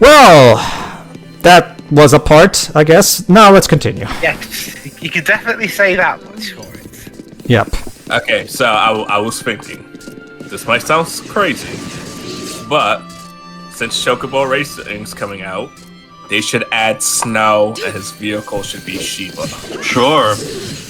Well, that was a part, I guess. Now let's continue. Yes, you could definitely say that much for it. Yep. Okay, so I was thinking, this might sound crazy, but since Chocobo Racing's coming out, they should add Snow and his vehicle should be Shiba. Sure.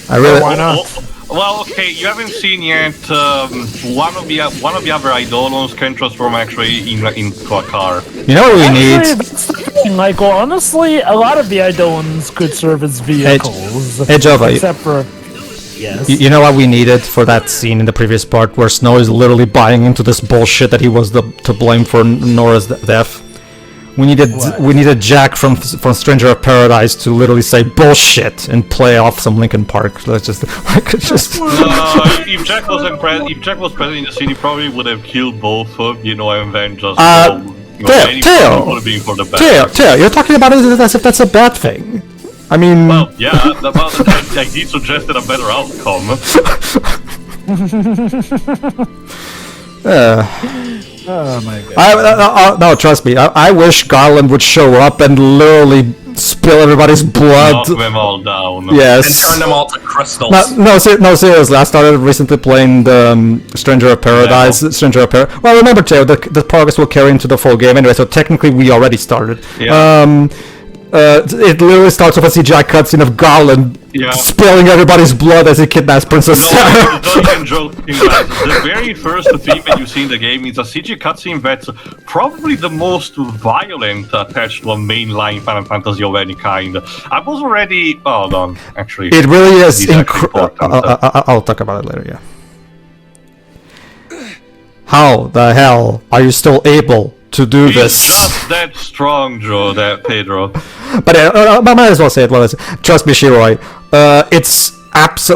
I really. Why not? Well, okay, you haven't seen yet. One of the other Eidolons can transform actually into a car. You know what we need? That's the thing. Like, well, honestly, a lot of the Eidolons could serve as vehicles. Hey, Jova, except for. Yes. You know what we needed for that scene in the previous part where Snow is literally buying into this bullshit that he was to blame for Nora's death? We needed Jack from Stranger of Paradise to literally say bullshit and play off some Linkin Park. Let's just if Jack was present in the scene, he probably would have killed both of and then just Tail, you're talking about it as if that's a bad thing. I mean, well, yeah, I did suggested a better outcome. Oh my god. No, trust me. I wish Garland would show up and literally spill everybody's blood. Knock them all down. Yes. And turn them all to crystals. No, seriously. I started recently playing the Stranger of Paradise. Yeah. Well, remember, Teo, the progress will carry into the full game anyway, so technically we already started. Yeah. It literally starts with a CGI cutscene of Garland spilling everybody's blood as he kidnaps Princess Sarah. Not even joking, guys. The very first theme that you see in the game is a CG cutscene that's probably the most violent attached to a mainline Final Fantasy of any kind. I was already... Hold on, actually. It really is incredible. I'll talk about it later, yeah. How the hell are you still able to do this? Just that strong, Joe, that Pedro. But I might as well say it. Trust me, Shiroi. It's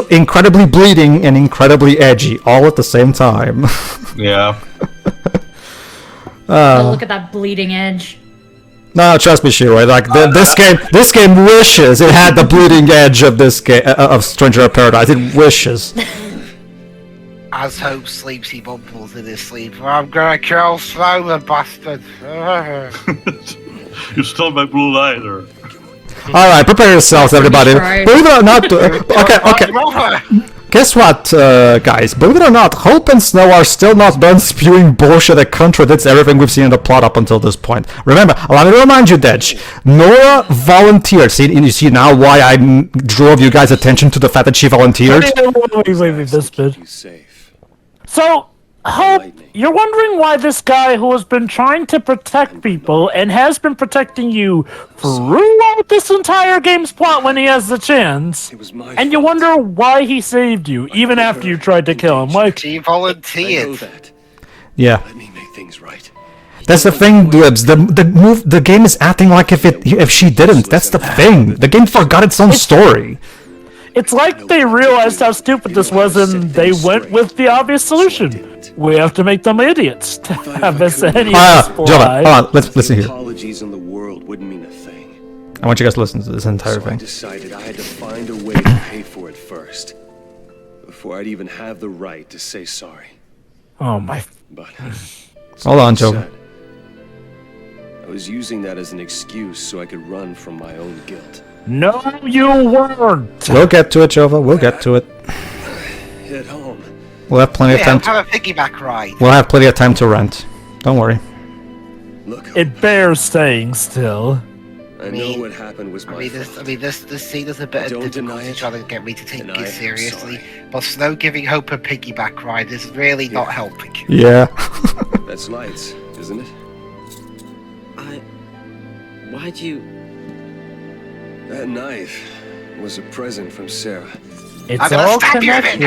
incredibly bleeding and incredibly edgy all at the same time. Yeah. Look at that bleeding edge. No, trust me, Shiroi. Like this game wishes it had the bleeding edge of this game of Stranger of Paradise. It wishes. As Hope sleeps, he mumbles in his sleep, I'm gonna kill Snow, the bastard. You stole my blue lighter. Alright, prepare yourselves, everybody. Believe it or not... Okay. Guess what, guys? Believe it or not, Hope and Snow are still not done spewing bullshit that contradicts everything we've seen in the plot up until this point. Remember, allow me to remind you, Dedge, Nora volunteered. See, you see now why I drove you guys' attention to the fact that she volunteered? This bit. So, Hope, you're wondering why this guy who has been trying to protect people and has been protecting you throughout this entire game's plot when he has the chance, and you wonder why he saved you, even after you tried to kill him. Like, She volunteered. Yeah. Let me make things right. That's the thing, Dwebs. The game is acting like if she didn't. That's the thing. The game forgot its own story. it's like they realized how stupid this was and they went with the obvious solution. We have to make them idiots to have this any Jova, hold on, let's listen here. Apologies in the world wouldn't mean a thing. I want you guys to listen to this entire thing. I decided I had to find a way to pay for it first, before I'd even have the right to say sorry. Oh my... But... Hold on, Jova. I was using that as an excuse so I could run from my own guilt. No, you weren't! We'll get to it, Jova. We'll get to it. At home. We'll have plenty of time have a piggyback ride. We'll have plenty of time to rent. Don't worry. Look, it bears staying still. I know what happened was my fault. This scene is a bit of difficulty trying to get me to take it seriously, but Snow giving Hope a piggyback ride is really not helping. Yeah. That's lights, isn't it? Why'd you... That knife was a present from Sarah. It's all connected.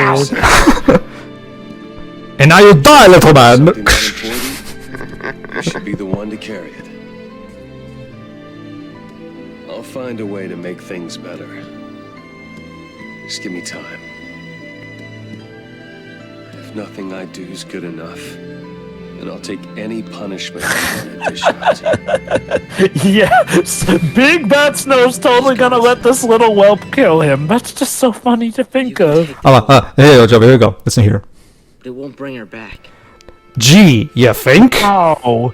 And now you die, little man! I should be the one to carry it. I'll find a way to make things better. Just give me time. If nothing I do is good enough, then I'll take any punishment I want to dish out. Yes! Big Bad Snow's totally gonna let this little whelp kill him. That's just so funny to think of. Here you go, Joe. Here we go. Listen here. It won't bring her back. Gee, you think? Oh.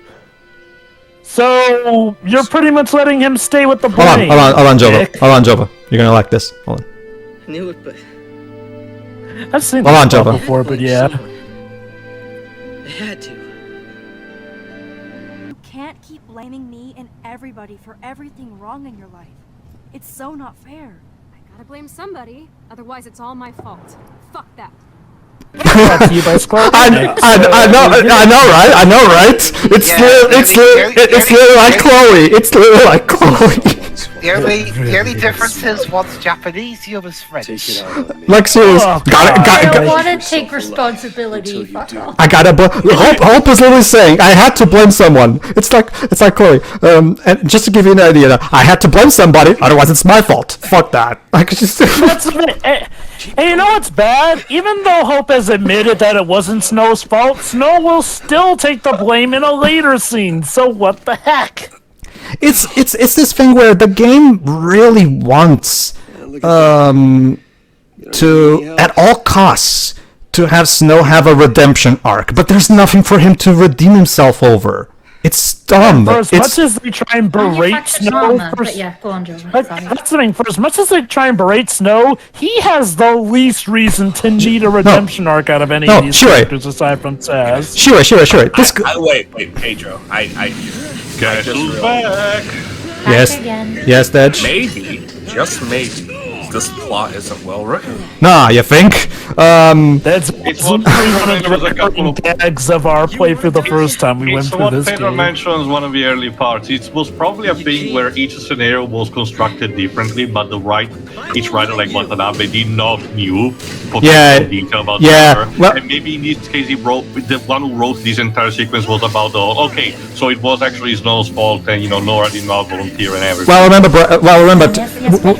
So you're pretty much letting him stay with the blame. Hold on, Jova. You're gonna like this. Hold on. I knew it, but I've seen Hold on, this Jova. before, but yeah. I had to. You can't keep blaming me and everybody for everything wrong in your life. It's so not fair. I gotta blame somebody, otherwise it's all my fault. Fuck that. Brought to you by Square I know, right? It's literally like Chloe. It's literally like Chloe. The only difference is one's Japanese, the other's French. Take it out on me. Like serious. I don't want to take responsibility. Fuck off. I gotta Hope is literally saying I had to blame someone. It's like Chloe. And just to give you an idea, I had to blame somebody, otherwise it's my fault. Fuck that. Like just. And you know what's bad? Even though Hope has admitted that it wasn't Snow's fault, Snow will still take the blame in a later scene. So what the heck? It's this thing where the game really wants to at all costs to have Snow have a redemption arc, but there's nothing for him to redeem himself over. It's dumb. For as much as they try and berate Snow, but yeah, go on, Joe. that's the thing. For as much as they try and berate Snow, he has the least reason to need a redemption arc out of any of these characters aside from Saz. Sure. Wait, Pedro. Guess who's back? Yes, Dedge. Maybe, just maybe, this plot isn't well written. Nah, you think? That's one of the recurring gags of our playthrough the first time we went It's through what this Pedro game. mentions one of the early parts. It was probably a thing where each scenario was constructed differently, but each writer like Watanabe did not knew detail about the other. Well, and maybe in this case, the one who wrote this entire sequence was about so it was actually Snow's fault, and Nora did not volunteer and everything. Well, remember,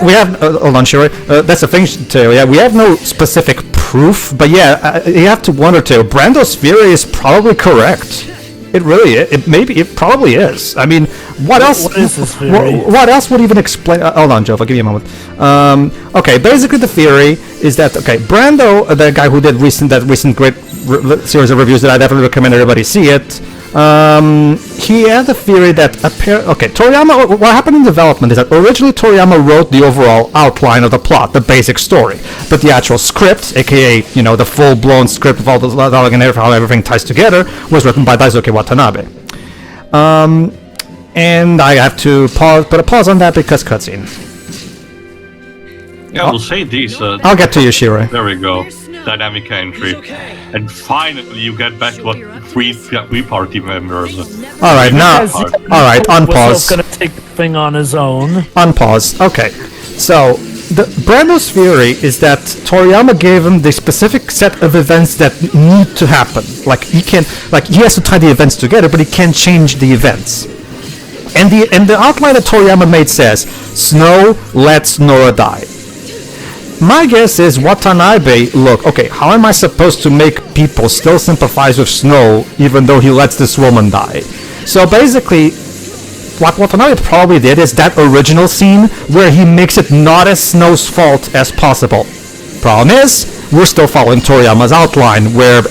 we have. Hold on, Sherry. That's the thing, too. Yeah, we have no specific proof, but yeah, you have to wonder too. Brando's theory is probably correct. It really is. It probably is. I mean, what else? What is this theory? What else would even explain? Hold on, Joe. I'll give you a moment. Okay, basically the theory is that Brando, the guy who did that recent great series of reviews that I definitely recommend everybody see it. He had the theory that Toriyama. What happened in development is that originally Toriyama wrote the overall outline of the plot, the basic story, but the actual script, aka the full-blown script of all the dialogue and how everything ties together, was written by Daisuke Watanabe. And I have to put a pause on that because cutscene. Yeah, we'll say this. I'll get to you, Shiro. There we go. Dynamic entry. And finally, you get back to what three party members. All right, now. All right, unpause. Gonna take the thing on his own. Unpause. Okay, so Brando's theory is that Toriyama gave him the specific set of events that need to happen. He has to tie the events together, but he can't change the events. And the outline that Toriyama made says, Snow lets Nora die. My guess is Watanabe, how am I supposed to make people still sympathize with Snow even though he lets this woman die? So basically, what Watanabe probably did is that original scene where he makes it not as Snow's fault as possible. Problem is, we're still following Toriyama's outline where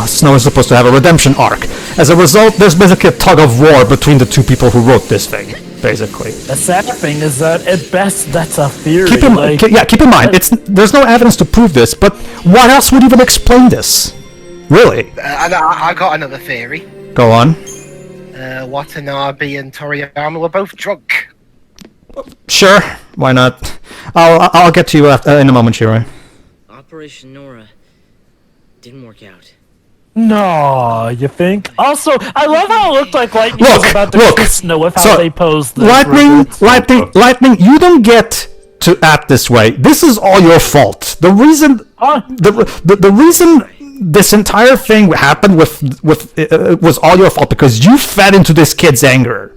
Snow is supposed to have a redemption arc. As a result, there's basically a tug of war between the two people who wrote this thing. Basically, the sad thing is that at best that's a theory. Keep in mind, there's no evidence to prove this, but what else would even explain this? Really? I got another theory. Go on. Watanabe and Toriyama were both drunk. Sure, why not? I'll get to you in a moment, Shiro. Operation Nora didn't work out. No, you think? Also, I love how it looked like Lightning was about to kiss Snow with how they posed the Lightning, you don't get to act this way. This is all your fault. The reason the reason this entire thing happened was all your fault because you fed into this kid's anger.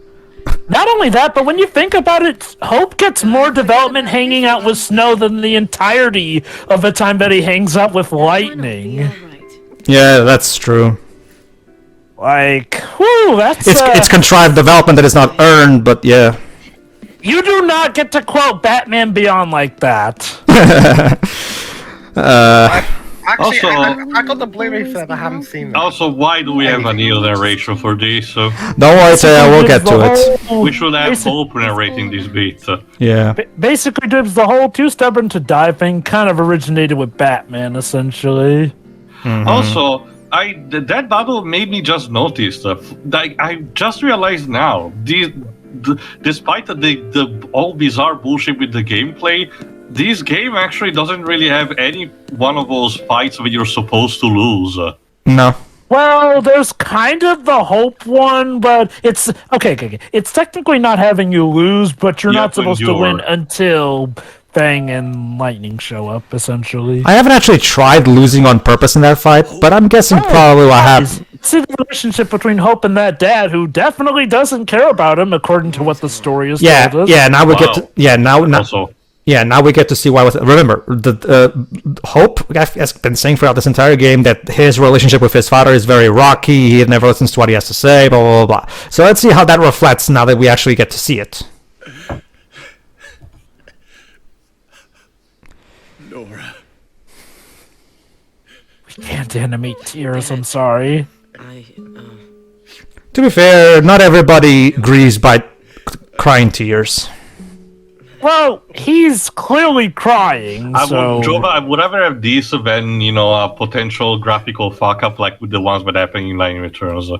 Not only that, but when you think about it, Hope gets more development hanging out with Snow than the entirety of the time that he hangs out with Lightning. Yeah, that's true. That's... It's contrived development that is not earned, but yeah. You do not get to quote Batman Beyond like that. Actually, Also, I got the Blu-ray for them. I haven't seen them. Also, why do we have a Neil narration for this? Don't worry, Tay, we'll get to it. We should have Hope narrating this bit. Yeah. Basically, Dibs, the whole too stubborn to die thing kind of originated with Batman, essentially. Mm-hmm. Also, that battle made me just notice like I just realized now, despite the all bizarre bullshit with the gameplay, this game actually doesn't really have any one of those fights where you're supposed to lose. No. Well, there's kind of the Hope one, but it's okay. It's technically not having you lose, but you're not supposed to win until Fang and Lightning show up, essentially. I haven't actually tried losing on purpose in that fight, but I'm guessing probably what happened. See the relationship between Hope and that dad, who definitely doesn't care about him, according to what the story is told us. Yeah. Now we get to now we get to see why. Remember, Hope has been saying throughout this entire game that his relationship with his father is very rocky. He never listens to what he has to say. Blah blah blah. So let's see how that reflects now that we actually get to see it. Nora. We can't animate tears. I'm sorry. To be fair, not everybody grieves by crying tears. Well, he's clearly crying, so... I would rather have this than, a potential graphical fuck-up like with the ones that happened in Lightning Returns.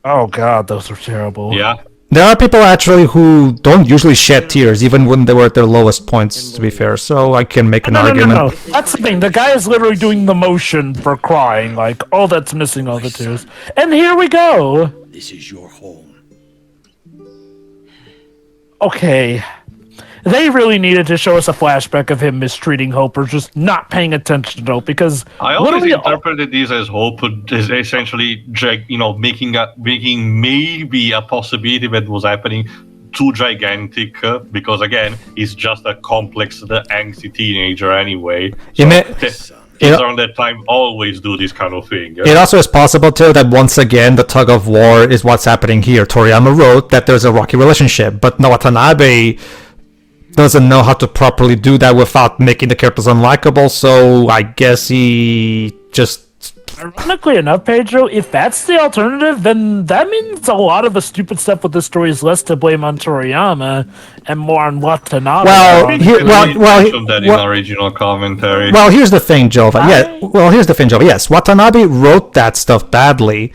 Oh god, those are terrible. Yeah. There are people actually who don't usually shed tears, even when they were at their lowest points, to be fair, so I can make an argument. No. That's the thing, the guy is literally doing the motion for crying, like, oh, that's missing all the tears. And here we go! This is your home. Okay. They really needed to show us a flashback of him mistreating Hope or just not paying attention to Hope, because I always interpreted this as Hope is essentially, making maybe a possibility that was happening too gigantic, because again, he's just a complex, angsty teenager anyway. Kids around that time always do this kind of thing. It also is possible, too, that once again, the tug of war is what's happening here. Toriyama wrote that there's a rocky relationship, but Watanabe doesn't know how to properly do that without making the characters unlikable, so I guess he just... Ironically enough, Pedro, if that's the alternative, then that means a lot of the stupid stuff with the story is less to blame on Toriyama and more on Watanabe. That in original commentary. Well, here's the thing, Jova. Yes, Watanabe wrote that stuff badly,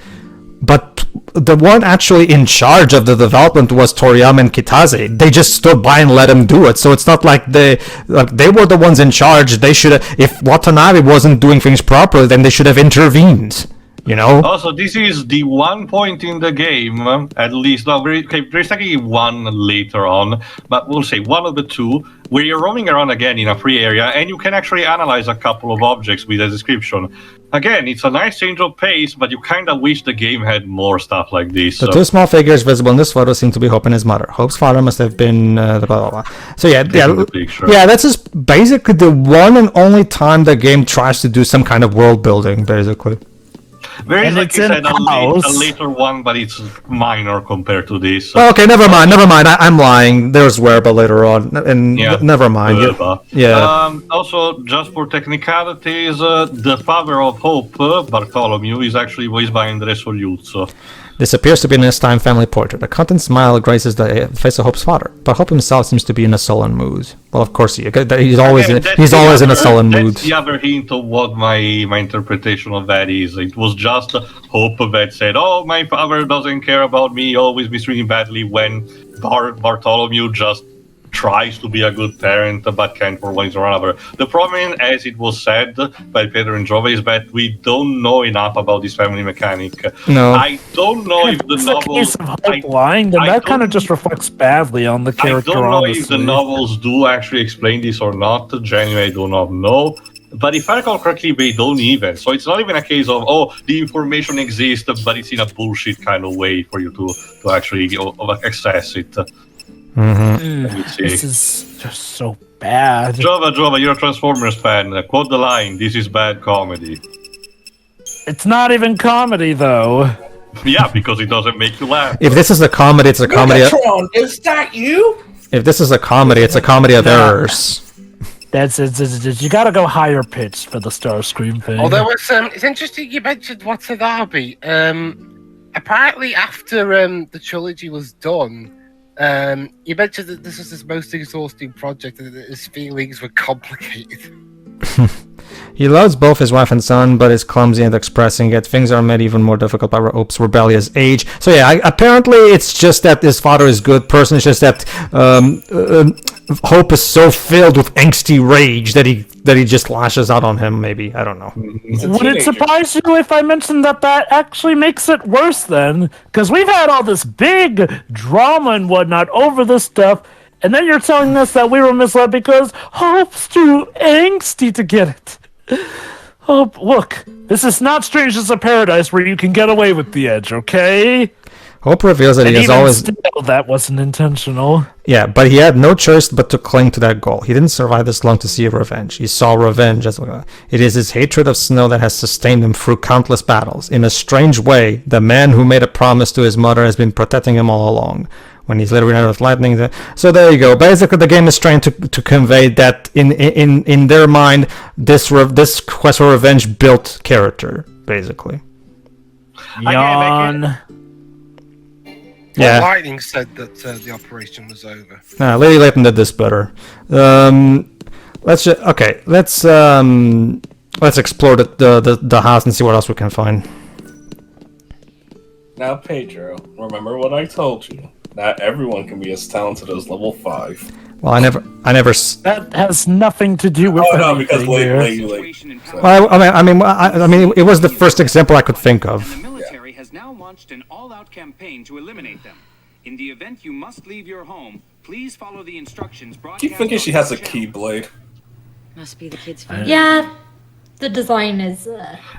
but the one actually in charge of the development was Toriyama and Kitase. They just stood by and let him do it. So it's not like they were the ones in charge. They should have, if Watanabe wasn't doing things properly, then they should have intervened. Also, this is the one point in the game, at least, there's actually one later on, but we'll say one of the two, where you're roaming around again in a free area, and you can actually analyze a couple of objects with a description. Again, it's a nice change of pace, but you kind of wish the game had more stuff like this. The two small figures visible in this photo seem to be Hope and his mother. Hope's father must have been blah, blah, blah. So yeah, that's just basically the one and only time the game tries to do some kind of world building, basically. There is, like you said, a later one, but it's minor compared to this. Okay, never mind. I'm lying. There's Werba later on, and never mind. Also, just for technicalities, the father of Hope, Bartholomew, is actually voiced by Andres Oliuzzo. This appears to be an S-Time family portrait. A content smile graces the face of Hope's father, but Hope himself seems to be in a sullen mood. Well, of course he's always in a sullen mood. That's the other hint of what my interpretation of that is. It was just Hope that said, "Oh, my father doesn't care about me, always mistreating badly," when Bartholomew just tries to be a good parent but can't for one reason or another. The problem, as it was said by Pedro and Jova, is that we don't know enough about this family mechanic. No. I don't know if the novels... case of Hope lying, then that kind of just reflects badly on the character, I don't know honestly. if the novels do actually explain this or not. Genuinely, I do not know. But if I recall correctly, they don't even. So it's not even a case of, the information exists, but it's in a bullshit kind of way for you to actually access it. This is just so bad. Jova, you're a Transformers fan. Quote the line, "This is bad comedy." It's not even comedy, though. Yeah, because it doesn't make you laugh. If this is a comedy, it's a comedy. Megatron, is that you? If this is a comedy, it's a comedy of errors. That's it. You gotta go higher pitched for the Starscream thing. Although it's interesting you mentioned What's an Army. Apparently after the trilogy was done, you mentioned that this was his most exhausting project and that his feelings were complicated. He loves both his wife and son, but is clumsy and expressing it. Things are made even more difficult by Hope's rebellious age. So yeah, apparently it's just that his father is a good person. It's just that Hope is so filled with angsty rage that he just lashes out on him. Maybe, I don't know. Would it surprise you if I mentioned that actually makes it worse then? Because we've had all this big drama and whatnot over this stuff, and then you're telling us that we were misled because Hope's too angsty to get it. Hope, look, this is not Strangers of Paradise where you can get away with the edge, okay? Hope reveals that he has always... Still, that wasn't intentional. Yeah, but he had no choice but to cling to that goal. He didn't survive this long to see revenge. He saw revenge as well. It is his hatred of Snow that has sustained him through countless battles. In a strange way, the man who made a promise to his mother has been protecting him all along. When he's literally out with lightning. So there you go. Basically, the game is trying to convey that in their mind, this quest for revenge built character, basically. Yawn. Yeah. Lightning said that the operation was over. Lady Layton did this better. Let's explore the house and see what else we can find. Now, Pedro, remember what I told you. Not everyone can be as talented as level 5. Well, I never. That has nothing to do with. Oh no, because late. Well, I mean, it was the first example I could think of. The military has now launched an all-out campaign to eliminate them. In the event you must leave your home, please follow the instructions broadcast. Keep thinking she has a keyblade. Must be the kid's favorite. Yeah, the design is.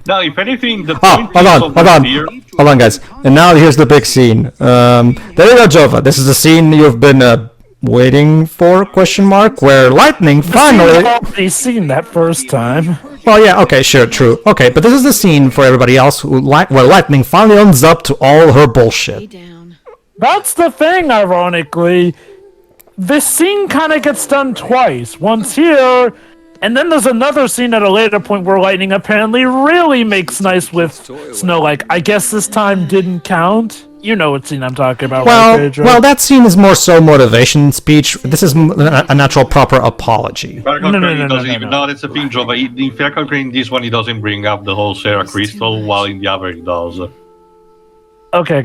Now, if anything, the hold on, guys. And now here's the big scene. There you go, Jova. This is the scene you've been waiting for? Question mark. Where lightning finally. I've already seen that first time. Well, yeah. Okay, sure, true. Okay, but this is the scene for everybody else where lightning finally owns up to all her bullshit. That's the thing. Ironically, this scene kind of gets done twice. Once here. And then there's another scene at a later point where lightning apparently really makes nice with Snow. Like, I guess this time didn't count. You know what scene I'm talking about, right, Pedro? Well, that scene is more so motivation speech. This is a natural, proper apology. No, that's a thing, Joe. But in fact, in this one, he doesn't bring up the whole Sarah Crystal, while in the other, he does. Okay.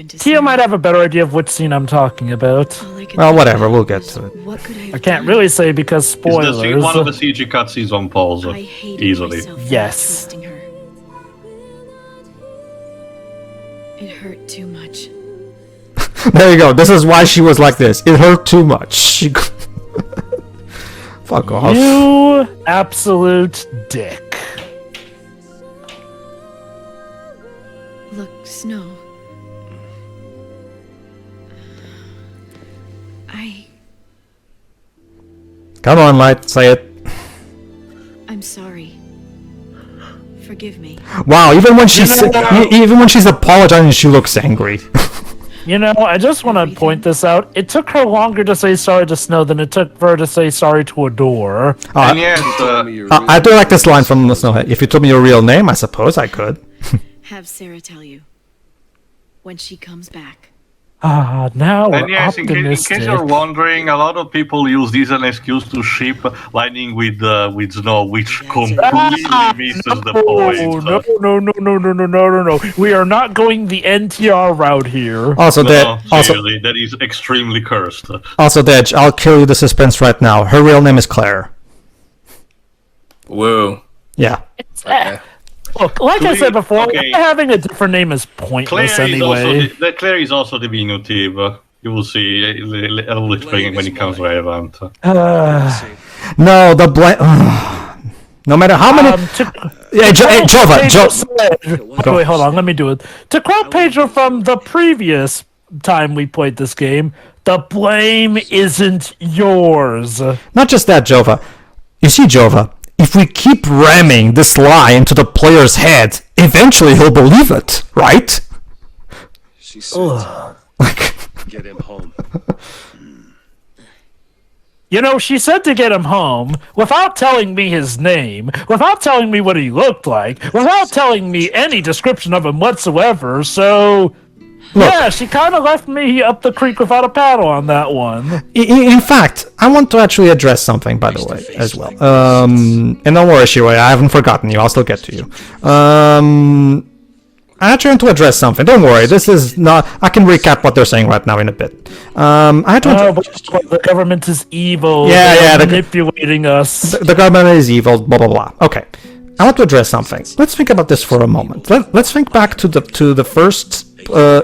Tia might have a better idea of which scene I'm talking about. Well, whatever, we'll get to it. I can't really say because spoilers. It's one of the CG cutscenes on pause, easily. Yes. It hurt too much. There you go. This is why she was like this. It hurt too much. Fuck off. You absolute dick. Look, Snow. Come on, Light, say it. I'm sorry. Forgive me. Wow, even when she's apologizing, she looks angry. You know, I just want to point this out. It took her longer to say sorry to Snow than it took for her to say sorry to Adore. I do like this line from Snowhead. If you told me your real name, I suppose I could. Have Sarah tell you. When she comes back. Now we're and yes, in case you're wondering, a lot of people use this as an excuse to ship lightning with Snow, which completely misses the point. No. We are not going the NTR route here. That is extremely cursed. Also, Dej, I'll kill you the suspense right now. Her real name is Claire. Whoa. Yeah. Look, like I said before, having a different name is pointless anyway. Claire is also diminutive. You will see. I will explain when it comes relevant. No, the blame. No matter how many. Jova. Wait, hold on. Let me do it. To quote Pedro from the previous time we played this game, the blame isn't yours. Not just that, Jova. You see, Jova. If we keep ramming this lie into the player's head, eventually he'll believe it, right? She said, get him home. You know, she said to get him home without telling me his name, without telling me what he looked like, without telling me any description of him whatsoever, so... Look, yeah, she kind of left me up the creek without a paddle on that one. In fact, I want to actually address something, by the way, as well. And don't worry, Shiroi, I haven't forgotten you. I'll still get to you. I actually want to address something. Don't worry, this is not... I can recap what they're saying right now in a bit. But the government is evil. Yeah, they're manipulating us. The government is evil, blah, blah, blah. Okay, I want to address something. Let's think about this for a moment. Let's think back to the first...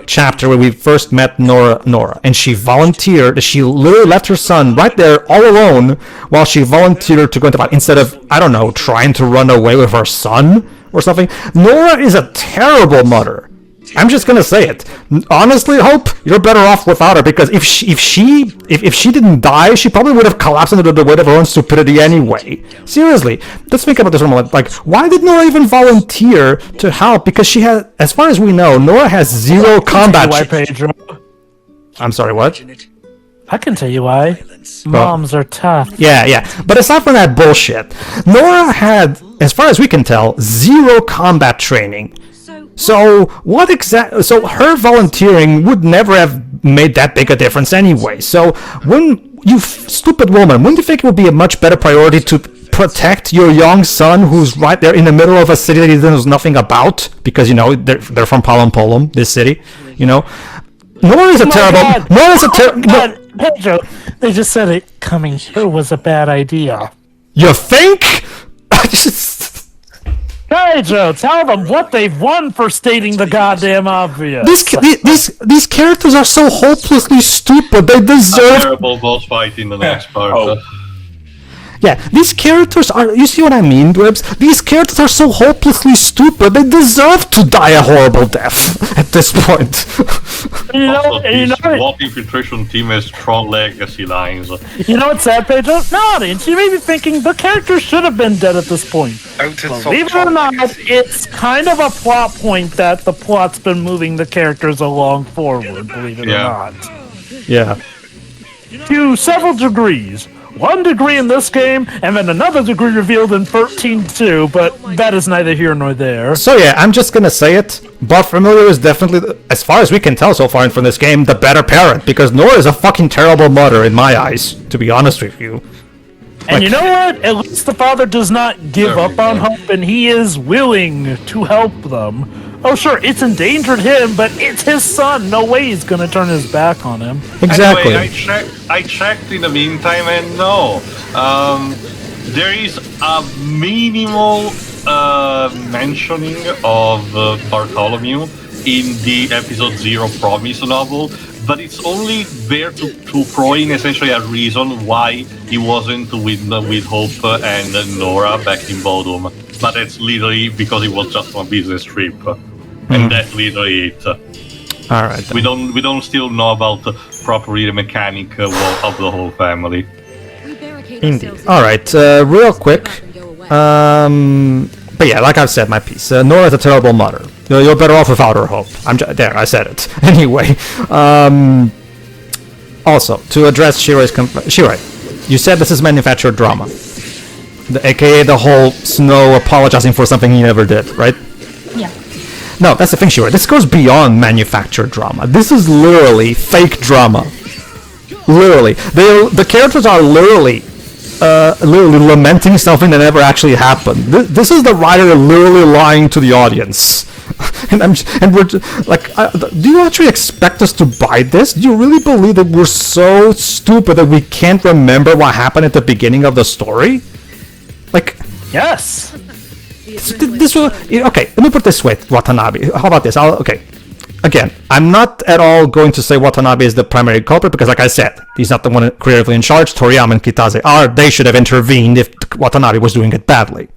chapter where we first met Nora, and she volunteered. She literally left her son right there all alone while she volunteered to go into battle instead of, I don't know, trying to run away with her son or something. Nora is a terrible mother. I'm just gonna say it. Honestly, Hope, you're better off without her, because if she didn't die, she probably would have collapsed under the weight of her own stupidity anyway. Seriously, let's think about this for a moment. Like, why did Nora even volunteer to help? Because she has, as far as we know, Nora has zero combat. Why, Pedro? I'm sorry, what? I can tell you why. Moms are tough. Yeah. But aside from that bullshit, Nora had, as far as we can tell, zero combat training. So So her volunteering would never have made that big a difference anyway. So you stupid woman, wouldn't you think it would be a much better priority to protect your young son who's right there in the middle of a city that he knows nothing about? Because, you know, they're from Polum, this city, you know. Nora is a terrible... Pedro, they just said it coming here was a bad idea. You think? Pedro, tell them what they've won for stating the goddamn obvious. These characters are so hopelessly stupid. They deserve... A terrible boss fight in the next part. Yeah, these characters are... You see what I mean, Dwebs? These characters are so hopelessly stupid. They deserve to die a horrible death at this point. What infiltration team has strong legacy lines? You know what's sad, Pedro? No, you may be thinking the characters should have been dead at this point. Believe it or not, it's kind of a plot point that the plot's been moving the characters along forward, believe it or not. Yeah. To several degrees. 1 degree in this game, and then another degree revealed in 13-2, but that is neither here nor there. So yeah, I'm just gonna say it. Bob Familiar is definitely, as far as we can tell so far from this game, the better parent, because Nora is a fucking terrible mother in my eyes, to be honest with you. And you know what? At least the father does not give up on Hope, and he is willing to help them. Oh, sure, it's endangered him, but it's his son. No way he's gonna turn his back on him. Exactly. Anyway, I checked in the meantime, and no. There is a minimal mentioning of Bartholomew in the episode 0 Promise novel, but it's only there to throw in essentially a reason why he wasn't with Hope and Nora back in Bodum. But that's literally because it was just on a business trip, and that's literally it. All right. We don't still know about properly the mechanic of the whole family. Indeed. All right. Real quick. But yeah, like I've said, my piece. Nora is a terrible mother. You're better off without her, Hope. I said it. Anyway. Also, to address Shiroi's Shiroi, you said this is manufactured drama. AKA the whole Snow apologizing for something he never did, right? Yeah. No, that's the thing, Shiroi. This goes beyond manufactured drama. This is literally fake drama. Literally. The characters are literally lamenting something that never actually happened. This is the writer literally lying to the audience. and we're like, do you actually expect us to buy this? Do you really believe that we're so stupid that we can't remember what happened at the beginning of the story? Like, yes. This will, okay, let me put it this way, Watanabe. How about this? Okay. Again, I'm not at all going to say Watanabe is the primary culprit, because like I said, he's not the one creatively in charge. Toriyama and Kitase are. They should have intervened if Watanabe was doing it badly.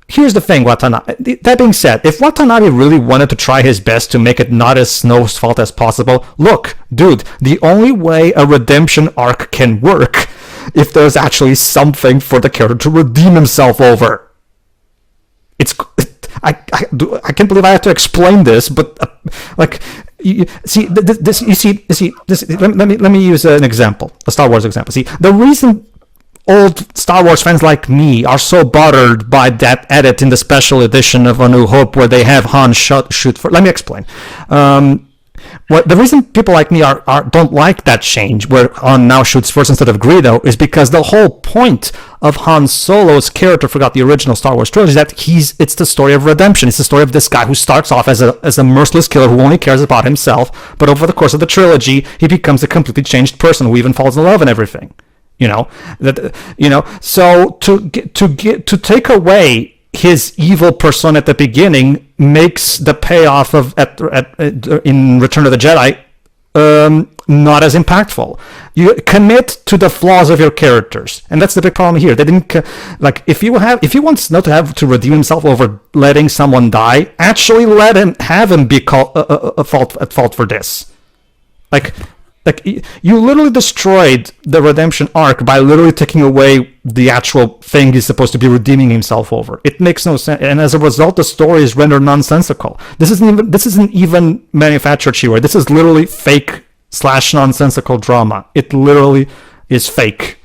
Here's the thing, Watanabe. That being said, if Watanabe really wanted to try his best to make it not as Snow's fault as possible, look, dude, the only way a redemption arc can work if there's actually something for the character to redeem himself over. I can't believe I have to explain this, but like, see, let me use an example, a Star Wars example. See, the reason old Star Wars fans like me are so bothered by that edit in the special edition of A New Hope where they have Han shoot for. Let me explain. The reason people like me don't like that change where Han now shoots first instead of Greedo is because the whole point of Han Solo's character throughout the original Star Wars trilogy is that it's the story of redemption. It's the story of this guy who starts off as a merciless killer who only cares about himself, but over the course of the trilogy he becomes a completely changed person who even falls in love and everything. So to take away his evil persona at the beginning makes the payoff in Return of the Jedi not as impactful. You commit to the flaws of your characters, and that's the big problem here. They didn't if you want Snow to have to redeem himself over letting someone die, actually have him be at fault for this. Like you literally destroyed the redemption arc by literally taking away the actual thing he's supposed to be redeeming himself over. It makes no sense, and as a result, the story is rendered nonsensical. This isn't even manufactured Shiwai. This is literally fake / nonsensical drama. It literally is fake.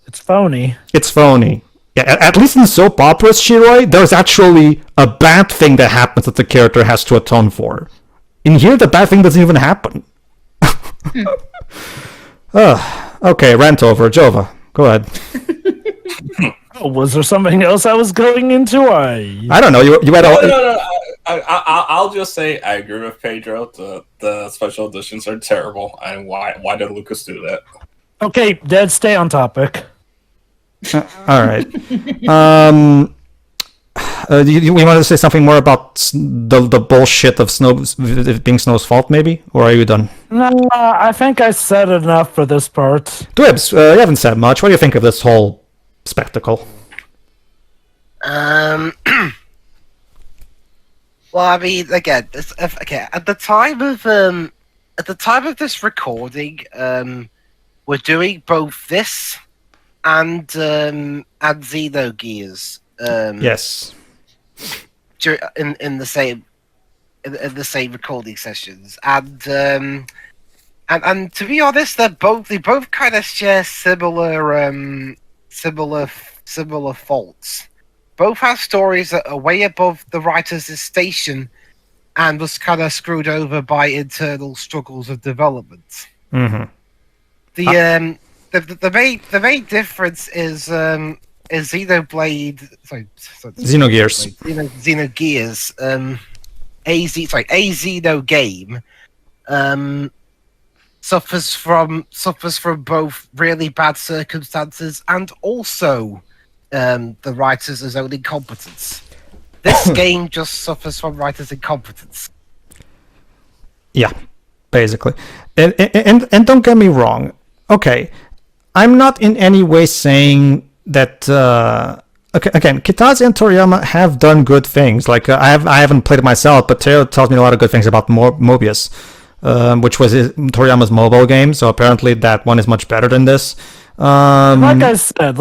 It's phony. It's phony. Yeah, at least in soap operas, Shiwai, there's actually a bad thing that happens that the character has to atone for. In here, the bad thing doesn't even happen. Okay, rant over. Jova, go ahead. Was there something else I was going into? I don't know. You had all... No. I'll just say I agree with Pedro. The special editions are terrible. And why did Lucas do that? Okay, Dad, stay on topic. All right. You wanted to say something more about the bullshit of it being Snow's fault, maybe? Or are you done? No, I think I said enough for this part. Dwibs, you haven't said much. What do you think of this whole spectacle? Well, I mean, again, at the time of this recording, we're doing both this and Xenogears. Yes. In the same recording sessions, and to be honest, they both kind of share similar faults. Both have stories that are way above the writer's station, and was kind of screwed over by internal struggles of development. Mm-hmm. The main difference is Xenogears. A Xeno game suffers from both really bad circumstances and also the writer's own incompetence. This game just suffers from writer's incompetence. Yeah, basically. And don't get me wrong. Okay, I'm not in any way saying that again, Kitase and Toriyama have done good things. Like I haven't played it myself, but Teo tells me a lot of good things about Mobius, which was Toriyama's mobile game. So apparently that one is much better than this. Like I said,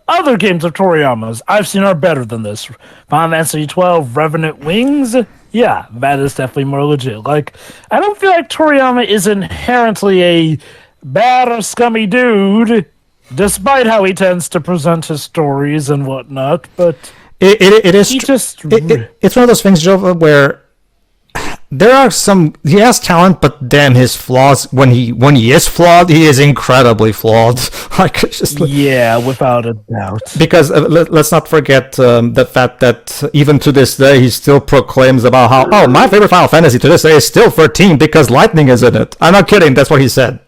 other games of Toriyama's I've seen are better than this. Final Fantasy XII, Revenant Wings. Yeah, that is definitely more legit. I don't feel like Toriyama is inherently a bad or scummy dude, despite how he tends to present his stories and whatnot, but it's one of those things, Jova, where there are he has talent, but damn, his flaws, when he is flawed, he is incredibly flawed. Yeah, without a doubt. Because let's not forget the fact that even to this day, he still proclaims about how, my favorite Final Fantasy to this day is still 13 because lightning is in it. I'm not kidding, that's what he said.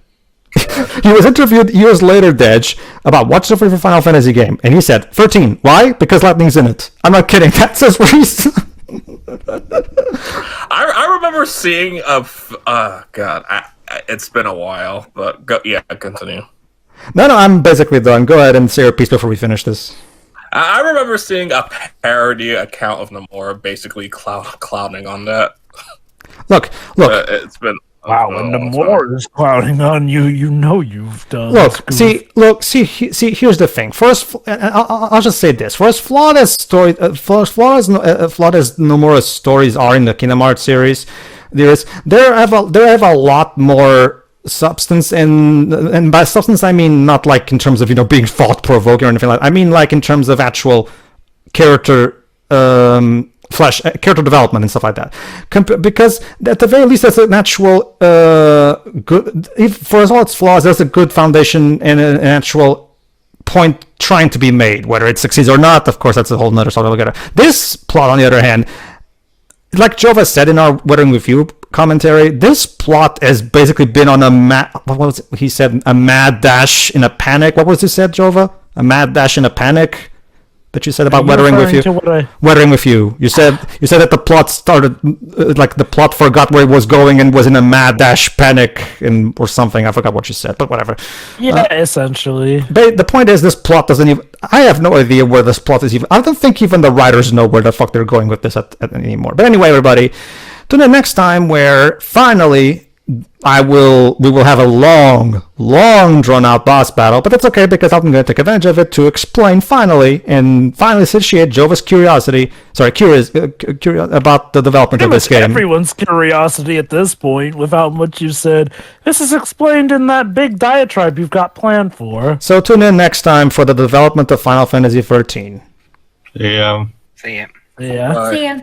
He was interviewed years later, Dej, about what's your favorite Final Fantasy game, and he said 13. Why? Because lightning's in it. I'm not kidding. That's his reason. I remember seeing it's been a while, but continue. No, I'm basically done. Go ahead and say your piece before we finish this. I remember seeing a parody account of Nomura basically clowning on that. Look. It's been Wow, when the more is clouding on you, you know you've done. Here's the thing. First, I'll just say this: for as flawed as Nomura's stories are in the Kingdom Hearts series, there have a lot more substance, and by substance I mean not like in terms of being thought provoking or anything like that. I mean like in terms of actual character character development and stuff like that, because at the very least there's an actual good, for all its flaws, there's a good foundation and an actual point trying to be made. Whether it succeeds or not, of course, that's a whole nother story altogether. This plot, on the other hand, like Jova said in our Weathering with You commentary, this plot has basically been on a what was it? He said a mad dash in a panic. What was it said, Jova? A mad dash in a panic that you said about Weathering with You. Weathering with You. You said that the plot started like the plot forgot where it was going and was in a mad dash panic or something. I forgot what you said, but whatever. Yeah, essentially. The point is, this plot doesn't even. I have no idea where this plot is even. I don't think even the writers know where the fuck they're going with this anymore. But anyway, everybody, to the next time where finally we will have a long drawn out boss battle, but that's okay because I'm going to take advantage of it to explain finally satiate Jova's curious about the development of this game. Everyone's curiosity at this point, without much you said. This is explained in that big diatribe you've got planned for. So tune in next time for the development of Final Fantasy XIII. Yeah. See ya. Yeah. See ya.